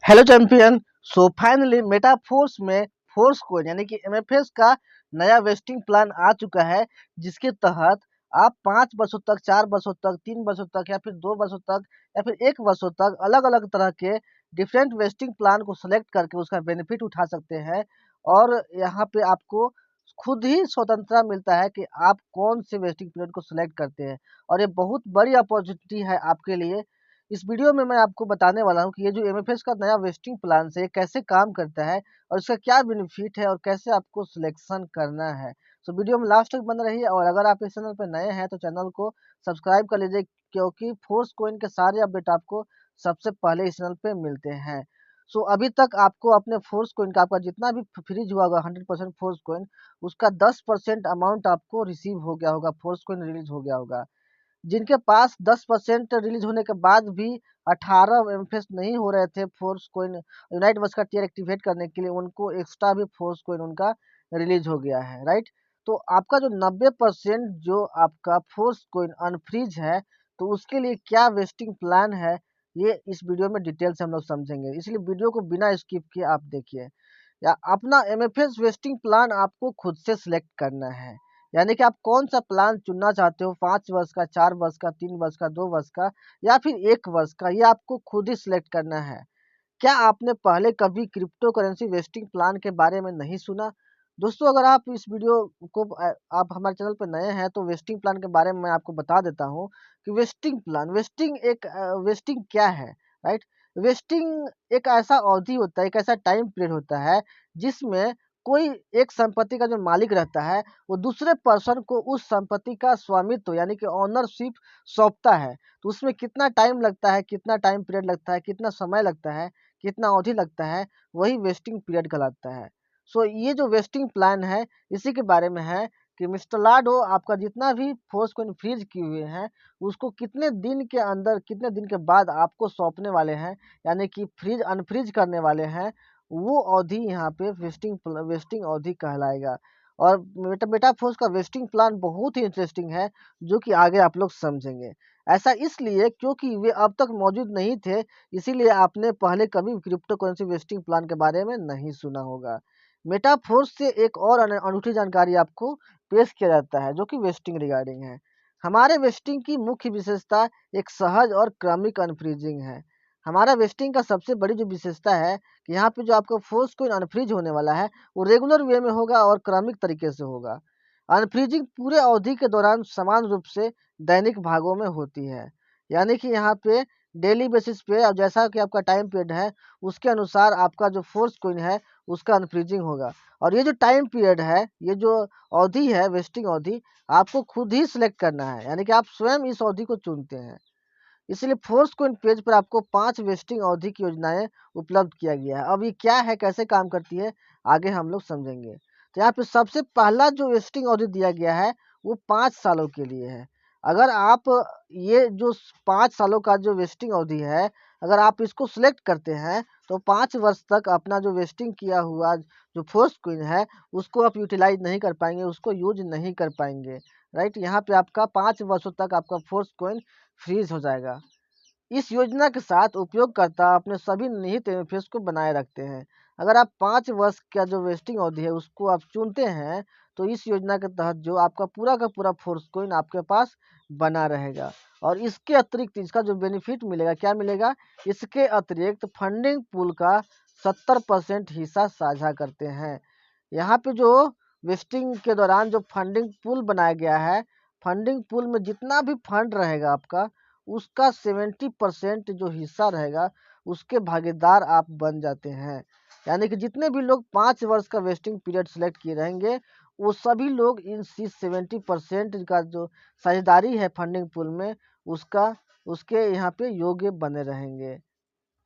Hello champion. So finally Metaforce में force coin यानी कि एमएफएस का नया वेस्टिंग प्लान आ चुका है, जिसके तहत आप 5 वर्षों तक, 4 वर्षों तक, 3 वर्षों तक या फिर 2 वर्षों तक या फिर 1 वर्षों तक अलग अलग तरह के डिफरेंट वेस्टिंग प्लान को सिलेक्ट करके उसका बेनिफिट उठा सकते हैं। और यहाँ पे आपको खुद ही स्वतंत्रता मिलता है कि आप कौन से वेस्टिंग पीरियड को सिलेक्ट करते हैं। और ये बहुत बड़ी अपॉर्चुनिटी है आपके लिए। इस वीडियो में मैं आपको बताने वाला हूँ कि ये जो एमएफएस का नया वेस्टिंग प्लान है, ये कैसे काम करता है और इसका क्या बेनिफिट है और कैसे आपको सिलेक्शन करना है। तो वीडियो में लास्ट तक बन रही है। और अगर आप इस चैनल पर नए हैं तो चैनल को सब्सक्राइब कर लीजिए, क्योंकि फोर्स कोइन के सारे अपडेट आपको सबसे पहले इस चैनल पे मिलते हैं। सो अभी तक आपको अपने फोर्स कोइन का, आपका जितना भी फ्रीज हुआ होगा 100% फोर्स कोइन, उसका 10% अमाउंट आपको रिसीव हो गया होगा, फोर्स कोइन रिलीज हो गया होगा। जिनके पास 10% रिलीज होने के बाद भी 18 एमफेस नहीं हो रहे थे फोर्स कोइन यूनाइट वर्स का टियर एक्टिवेट करने के लिए, उनको एक्स्ट्रा भी फोर्स कोइन उनका रिलीज हो गया है, राइट। तो आपका जो 90% जो आपका फोर्स कोइन अनफ्रीज है, तो उसके लिए क्या वेस्टिंग प्लान है, ये इस वीडियो में डिटेल से हम लोग समझेंगे। इसलिए वीडियो को बिना स्किप किए आप देखिए। या अपना एमएफएस वेस्टिंग प्लान आपको खुद से सिलेक्ट करना है, यानी कि आप कौन सा प्लान चुनना चाहते हो, 5 वर्ष का, 4 वर्ष का, 3 वर्ष का, 2 वर्ष का या फिर 1 वर्ष का, ये आपको खुद ही सिलेक्ट करना है। क्या आपने पहले कभी क्रिप्टो करेंसी वेस्टिंग प्लान के बारे में नहीं सुना? दोस्तों, अगर आप इस वीडियो को आप हमारे चैनल पर नए हैं तो वेस्टिंग प्लान के बारे में मैं आपको बता देता हूँ कि वेस्टिंग प्लान, वेस्टिंग क्या है, राइट। वेस्टिंग एक ऐसा अवधि होता है, एक ऐसा टाइम पीरियड होता है जिसमें कोई एक संपत्ति का जो मालिक रहता है, वो दूसरे पर्सन को उस संपत्ति का स्वामित्व यानी कि ओनरशिप सौंपता है। तो उसमें कितना टाइम लगता है, कितना टाइम पीरियड लगता है, कितना समय लगता है, कितना अवधि लगता है, वही वेस्टिंग पीरियड कहलाता है। सो ये जो वेस्टिंग प्लान है, इसी के बारे में है कि मिस्टर लाडो आपका जितना भी फोर्स को फ्रीज किए हुए हैं, उसको कितने दिन के अंदर, कितने दिन के बाद आपको सौंपने वाले हैं, यानी कि फ्रीज अनफ्रीज करने वाले हैं। वो अवधि यहाँ पे वेस्टिंग अवधि कहलाएगा। और मेटाफोर्स का वेस्टिंग प्लान बहुत ही इंटरेस्टिंग है, जो कि आगे आप लोग समझेंगे। ऐसा इसलिए क्योंकि वे अब तक मौजूद नहीं थे, इसीलिए आपने पहले कभी क्रिप्टो करेंसी वेस्टिंग प्लान के बारे में नहीं सुना होगा। मेटाफोर्स से एक और अनूठी जानकारी आपको पेश किया जाता है, जो कि वेस्टिंग रिगार्डिंग है। हमारे वेस्टिंग की मुख्य विशेषता एक सहज और क्रमिक अनफ्रीजिंग है। हमारा वेस्टिंग का सबसे बड़ी जो विशेषता है कि यहाँ पे जो आपको फोर्स कोइन अनफ्रीज होने वाला है, वो रेगुलर वे में होगा और क्रमिक तरीके से होगा। अनफ्रीजिंग पूरे अवधि के दौरान समान रूप से दैनिक भागों में होती है, यानी कि यहाँ पे डेली बेसिस पे, और जैसा कि आपका टाइम पीरियड है उसके अनुसार आपका जो फोर्स कोइन है उसका अनफ्रीजिंग होगा। और ये जो टाइम पीरियड है, ये जो अवधि है, वेस्टिंग अवधि, आपको खुद ही सिलेक्ट करना है, यानी कि आप स्वयं इस अवधि को चुनते हैं। इसलिए फोर्स कोइन पेज पर आपको 5 वेस्टिंग अवधि की योजनाएं उपलब्ध किया गया है। अब ये क्या है, कैसे काम करती है, आगे हम लोग समझेंगे। तो यहाँ पे सबसे पहला जो वेस्टिंग अवधि दिया गया है, वो 5 सालों के लिए है। अगर आप ये जो 5 सालों का जो वेस्टिंग अवधि है, अगर आप इसको सिलेक्ट करते हैं तो 5 वर्ष तक अपना जो वेस्टिंग किया हुआ जो फोर्स कोइन है, उसको आप यूटिलाइज नहीं कर पाएंगे, उसको यूज नहीं कर पाएंगे, राइट। यहाँ पे आपका 5 वर्षों तक आपका फोर्स कोइन फ्रीज हो जाएगा। इस योजना के साथ उपयोगकर्ता अपने सभी निहित एमएफएस को बनाए रखते हैं। अगर आप 5 वर्ष का जो वेस्टिंग अवधि है उसको आप चुनते हैं, तो इस योजना के तहत जो आपका पूरा का पूरा फोर्स कोइन आपके पास बना रहेगा। और इसके अतिरिक्त इसका जो बेनिफिट मिलेगा, क्या मिलेगा, इसके अतिरिक्त फंडिंग पूल का 70% हिस्सा साझा करते हैं। यहाँ पे जो वेस्टिंग के दौरान जो फंडिंग पूल बनाया गया है, फंडिंग पूल में जितना भी फंड रहेगा आपका, उसका 70% जो हिस्सा रहेगा, उसके भागीदार आप बन जाते हैं। यानी कि जितने भी लोग 5 वर्ष का वेस्टिंग पीरियड सेलेक्ट किए रहेंगे, वो सभी लोग इन 70% का जो साझेदारी है फंडिंग पूल में, उसका उसके यहाँ पे योग्य बने रहेंगे,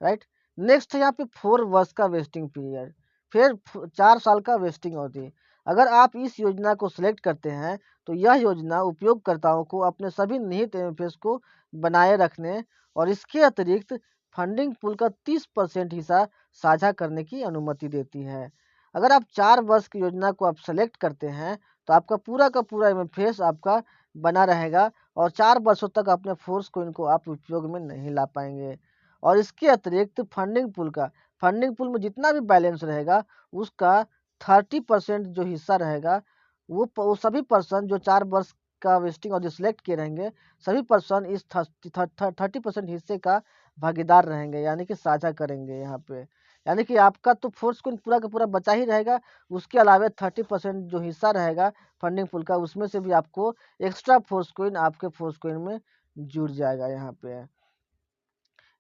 राइट। नेक्स्ट है यहाँ पे 4 वर्ष का वेस्टिंग पीरियड, फिर 4 साल का वेस्टिंग अवधि। अगर आप इस योजना को सिलेक्ट करते हैं, तो यह योजना उपयोगकर्ताओं को अपने सभी निहित एमएफएस को बनाए रखने और इसके अतिरिक्त फंडिंग पूल का 30% हिस्सा साझा करने की अनुमति देती है। अगर आप 4 वर्ष की योजना को आप सेलेक्ट करते हैं, तो आपका पूरा का पूरा एमएफएस आपका बना रहेगा और 4 वर्षों तक अपने फोर्स कोइन को आप उपयोग में नहीं ला पाएंगे। और इसके अतिरिक्त फंडिंग पूल में जितना भी बैलेंस रहेगा उसका 30% जो हिस्सा रहेगा वो सभी पर्सन जो 4 वर्ष का वेस्टिंग अवधि सिलेक्ट किए रहेंगे, सभी पर्सन इस 30% हिस्से का भागीदार रहेंगे, यानी कि साझा करेंगे यहाँ पे। यानी कि आपका तो फोर्स कोइन पूरा का पूरा बचा ही रहेगा, उसके अलावा 30% जो हिस्सा रहेगा फंडिंग पूल का, उसमें से भी आपको एक्स्ट्रा फोर्स कोइन आपके फोर्स कोइन में जुड़ जाएगा।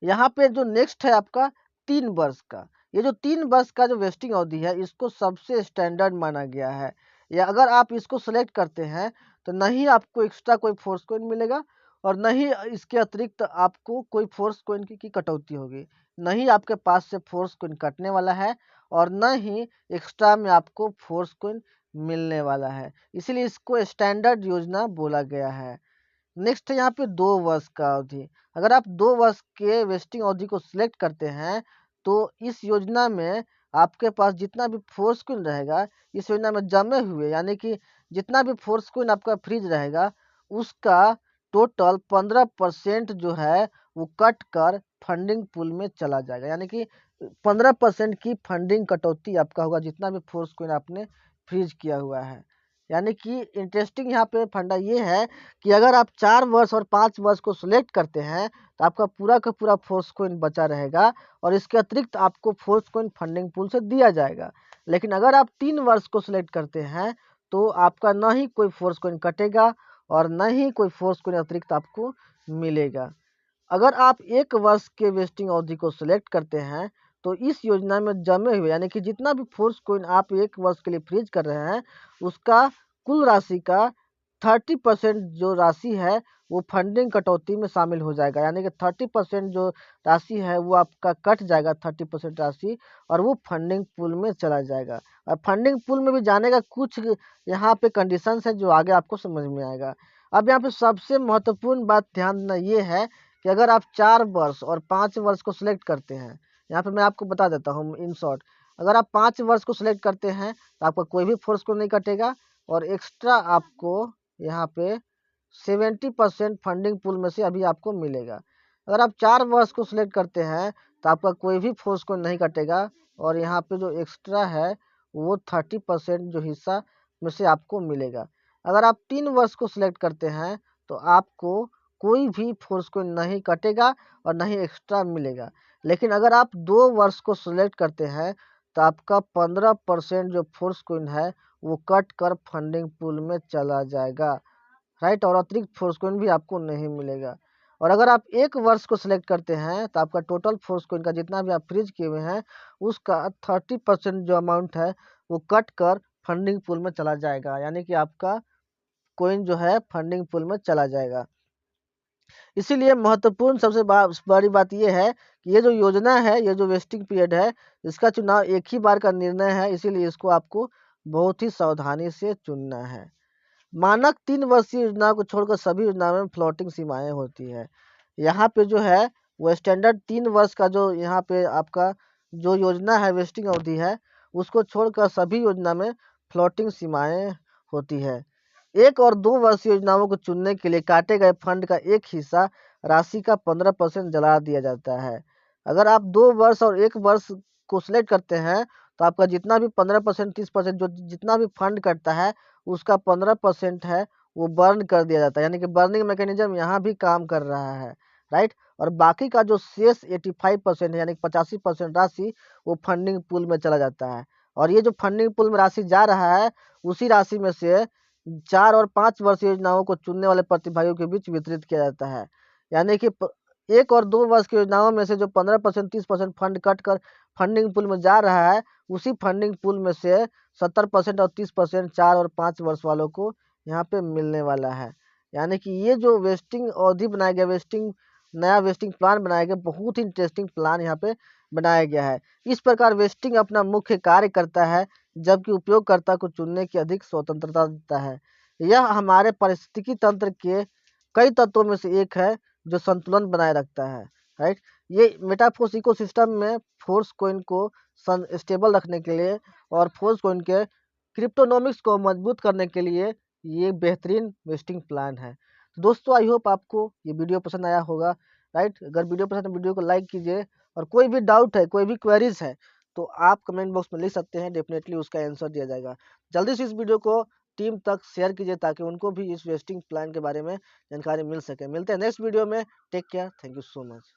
यहाँ पे जो नेक्स्ट है आपका 3 वर्ष का। ये जो 3 वर्ष का जो वेस्टिंग अवधि है इसको सबसे स्टैंडर्ड माना गया है। या अगर आप इसको सेलेक्ट करते हैं तो न ही आपको एक्स्ट्रा कोई फोर्स कोइन मिलेगा और न ही इसके अतिरिक्त आपको कोई फोर्स कोइन की कटौती होगी, न ही आपके पास से फोर्स कोइन कटने वाला है और न ही एक्स्ट्रा में आपको फोर्स कोइन मिलने वाला है। इसीलिए इसको स्टैंडर्ड योजना बोला गया है। नेक्स्ट है यहाँ पे 2 वर्ष का अवधि। अगर आप 2 वर्ष के वेस्टिंग अवधि को सिलेक्ट करते हैं तो इस योजना में आपके पास जितना भी फोर्स क्वीन रहेगा इस योजना में जमे हुए, यानी कि जितना भी फोर्स क्वीन आपका फ्रीज रहेगा उसका टोटल 15% जो है वो कट कर फंडिंग पूल में चला जाएगा। यानी कि 15% की फंडिंग कटौती आपका होगा जितना भी फोर्स क्वीन आपने फ्रीज किया हुआ है। यानी कि इंटरेस्टिंग यहाँ पे फंडा ये है कि अगर आप 4 वर्ष और 5 वर्ष को सिलेक्ट करते हैं तो आपका पूरा का पूरा फोर्स कोइन बचा रहेगा और इसके अतिरिक्त आपको फोर्स कोइन फंडिंग पूल से दिया जाएगा। लेकिन अगर आप 3 वर्ष को सिलेक्ट करते हैं तो आपका ना ही कोई फोर्स कोइन कटेगा और ना ही कोई फोर्स कोइन अतिरिक्त आपको मिलेगा। अगर आप 1 वर्ष के वेस्टिंग अवधि को सिलेक्ट करते हैं तो इस योजना में जमे हुए, यानी कि जितना भी फोर्स कोइन आप 1 वर्ष के लिए फ्रीज कर रहे हैं उसका कुल राशि का 30% जो राशि है वो फंडिंग कटौती में शामिल हो जाएगा। यानी कि 30% जो राशि है वो आपका कट जाएगा, 30% राशि, और वो फंडिंग पूल में चला जाएगा। और फंडिंग पूल में भी जाने का कुछ यहाँ पे कंडीशंस है जो आगे आपको समझ में आएगा। अब यहाँ पे सबसे महत्वपूर्ण बात ध्यान देना ये है कि अगर आप 4 वर्ष और 5 वर्ष को सिलेक्ट करते हैं, यहाँ पे मैं आपको बता देता हूँ इन शॉर्ट। अगर आप 5 वर्ष को सिलेक्ट करते हैं तो आपका कोई भी फोर्स को नहीं कटेगा और एक्स्ट्रा आपको यहाँ पे 70% फंडिंग पूल में से अभी आपको मिलेगा। अगर आप 4 वर्ष को सिलेक्ट करते हैं तो आपका कोई भी फोर्स को नहीं कटेगा और यहाँ पे जो एक्स्ट्रा है वो 30% जो हिस्सा में से आपको मिलेगा। अगर आप 3 वर्ष को सिलेक्ट करते हैं तो आपको कोई भी फोर्स को नहीं कटेगा और नहीं एक्स्ट्रा मिलेगा। लेकिन अगर आप 2 वर्ष को सिलेक्ट करते हैं तो आपका 15% जो फोर्स कोइन है वो कट कर फंडिंग पूल में चला जाएगा, राइट, और अतिरिक्त फोर्स कोइन भी आपको नहीं मिलेगा। और अगर आप 1 वर्ष को सिलेक्ट करते हैं तो आपका टोटल फोर्स कोइन का जितना भी आप फ्रीज किए हुए हैं उसका 30% जो अमाउंट है वो कट कर फंडिंग पूल में चला जाएगा। यानी कि आपका कोइन जो है फंडिंग पूल में चला जाएगा। इसीलिए महत्वपूर्ण सबसे बड़ी बात यह है कि ये जो योजना है, ये जो वेस्टिंग पीरियड है, इसका चुनाव एक ही बार का निर्णय है, इसीलिए इसको आपको बहुत ही सावधानी से चुनना है। मानक 3 वर्षीय योजना को छोड़कर सभी योजनाओं में फ्लोटिंग सीमाएं होती है। यहाँ पे जो है वो स्टैंडर्ड 3 वर्ष का जो यहाँ पे आपका जो योजना है वेस्टिंग अवधि है उसको छोड़कर सभी योजना में फ्लोटिंग सीमाएं होती है। 1 और 2 वर्षीय योजनाओं को चुनने के लिए काटे गए फंड का एक हिस्सा राशि का 15% जला दिया जाता है। अगर आप 2 वर्ष और 1 वर्ष को सिलेक्ट करते हैं तो आपका जितना भी 15% 30% जो जितना भी फंड कटता है उसका 15% है वो बर्न कर दिया जाता है। यानी कि बर्निंग मैकेनिज्म यहाँ भी काम कर रहा है, राइट। और बाकी का जो शेष 85% है यानी कि 85% राशि वो फंडिंग पूल में चला जाता है। और ये जो फंडिंग पूल में राशि जा रहा है उसी राशि में से 4 और 5 वर्ष योजनाओं को चुनने वाले प्रतिभागियों के बीच वितरित किया जाता है। यानी कि 1 और 2 वर्ष की योजनाओं में से जो 15% 30% फंड कट कर फंडिंग पूल में जा रहा है उसी फंडिंग पूल में से 70% और 30% 4 और 5 वर्ष वालों को यहाँ पे मिलने वाला है। यानी कि ये जो वेस्टिंग अवधि बनाया गया, नया वेस्टिंग प्लान बनाया गया, बहुत ही इंटरेस्टिंग प्लान यहाँ पे बनाया गया है। इस प्रकार वेस्टिंग अपना मुख्य कार्य करता है जबकि उपयोगकर्ता को चुनने की अधिक स्वतंत्रता देता है। यह हमारे पारिस्थितिकी तंत्र के कई तत्वों में से एक है जो संतुलन बनाए रखता है, राइट। ये मेटाफोर्स इकोसिस्टम में फोर्स कोइन को स्टेबल रखने के लिए और फोर्स कोइन के क्रिप्टोनॉमिक्स को मजबूत करने के लिए ये बेहतरीन वेस्टिंग प्लान है। तो दोस्तों आई होप आपको ये वीडियो पसंद आया होगा। राइट। अगर वीडियो पसंद है वीडियो को लाइक कीजिए, और कोई भी डाउट है, कोई भी क्वेरीज है तो आप कमेंट बॉक्स में लिख सकते हैं, डेफिनेटली उसका आंसर दिया जाएगा। जल्दी से इस वीडियो को टीम तक शेयर कीजिए ताकि उनको भी इस वेस्टिंग प्लान के बारे में जानकारी मिल सके। मिलते हैं नेक्स्ट वीडियो में, take care, thank you so much.